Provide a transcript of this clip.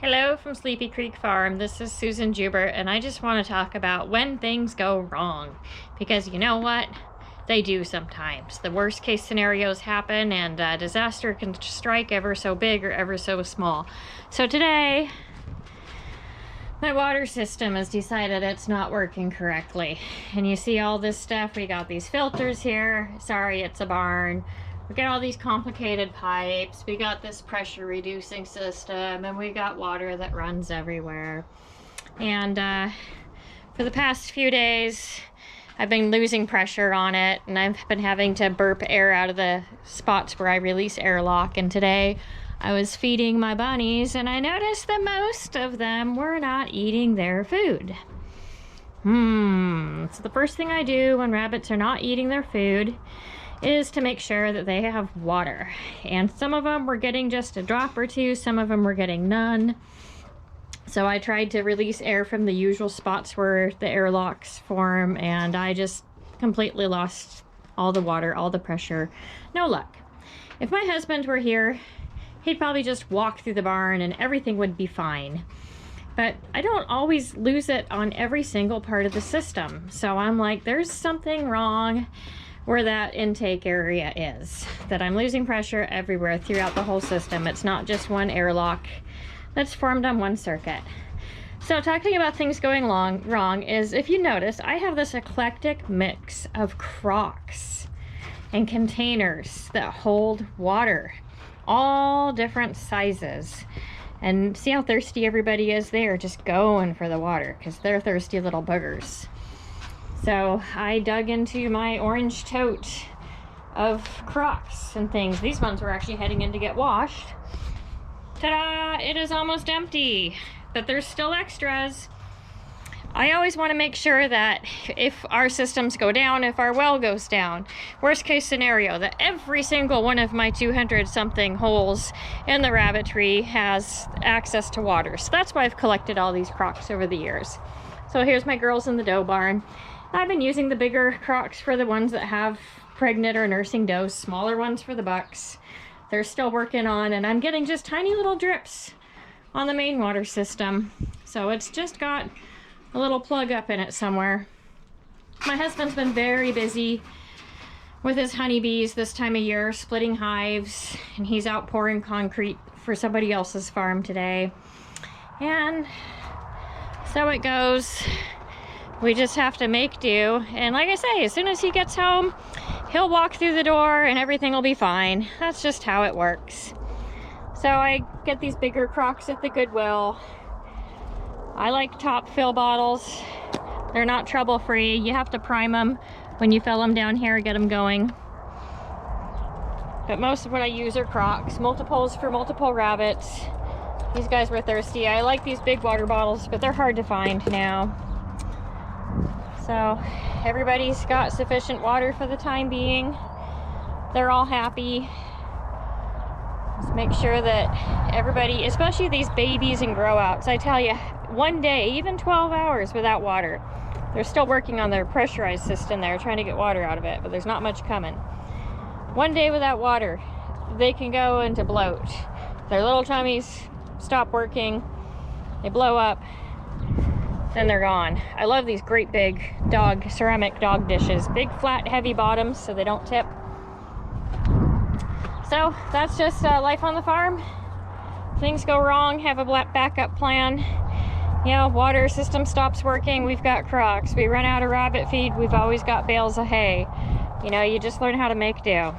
Hello from Sleepy Creek Farm. This is Susan Jubert, and I just want to talk about when things go wrong. Because you know what? They do sometimes. The worst case scenarios happen, and disaster can strike ever so big or ever so small. So today, my water system has decided it's not working correctly. And you see all this stuff. We got these filters here. Sorry, it's a barn. We got all these complicated pipes, we got this pressure reducing system, and we got water that runs everywhere. And for the past few days, I've been losing pressure on it, and I've been having to burp air out of the spots where I release airlock. And today I was feeding my bunnies, and I noticed that most of them were not eating their food. So the first thing I do when rabbits are not eating their food is to make sure that they have water. And some of them were getting just a drop or two, some of them were getting none. So I tried to release air from the usual spots where the airlocks form, and I just completely lost all the water, all the pressure. No luck. If my husband were here, he'd probably just walk through the barn and everything would be fine. But I don't always lose it on every single part of the system. So I'm like, there's something wrong where that intake area is, that I'm losing pressure everywhere throughout the whole system. It's not just one airlock that's formed on one circuit. So talking about things going wrong is, if you notice, I have this eclectic mix of crocks and containers that hold water, all different sizes. And see how thirsty everybody is? They are just going for the water because they're thirsty little boogers. So I dug into my orange tote of Crocs and things. These ones were actually heading in to get washed. Ta-da! It is almost empty, but there's still extras. I always want to make sure that if our systems go down, if our well goes down, worst case scenario, that every single one of my 200 something holes in the rabbitry has access to water. So that's why I've collected all these Crocs over the years. So here's my girls in the doe barn. I've been using the bigger Crocs for the ones that have pregnant or nursing does, smaller ones for the bucks. They're still working on, and I'm getting just tiny little drips on the main water system. So it's just got a little plug up in it somewhere. My husband's been very busy with his honeybees this time of year, splitting hives, and he's out pouring concrete for somebody else's farm today. And so it goes. We just have to make do. And like I say, as soon as he gets home, he'll walk through the door and everything will be fine. That's just how it works. So I get these bigger Crocs at the Goodwill. I like top fill bottles. They're not trouble free. You have to prime them when you fill them down here, get them going. But most of what I use are Crocs. Multiples for multiple rabbits. These guys were thirsty. I like these big water bottles, but they're hard to find now. So everybody's got sufficient water for the time being. They're all happy. Just make sure that everybody, especially these babies and grow outs, I tell you, one day, even 12 hours without water, they're still working on their pressurized system there, trying to get water out of it, but there's not much coming. One day without water, they can go into bloat. Their little tummies stop working, they blow up, then they're gone. I love these great big ceramic dog dishes. Big, flat, heavy bottoms so they don't tip. So that's just life on the farm. Things go wrong, have a backup plan. You know, water system stops working, we've got Crocs. We run out of rabbit feed, we've always got bales of hay. You know, you just learn how to make do.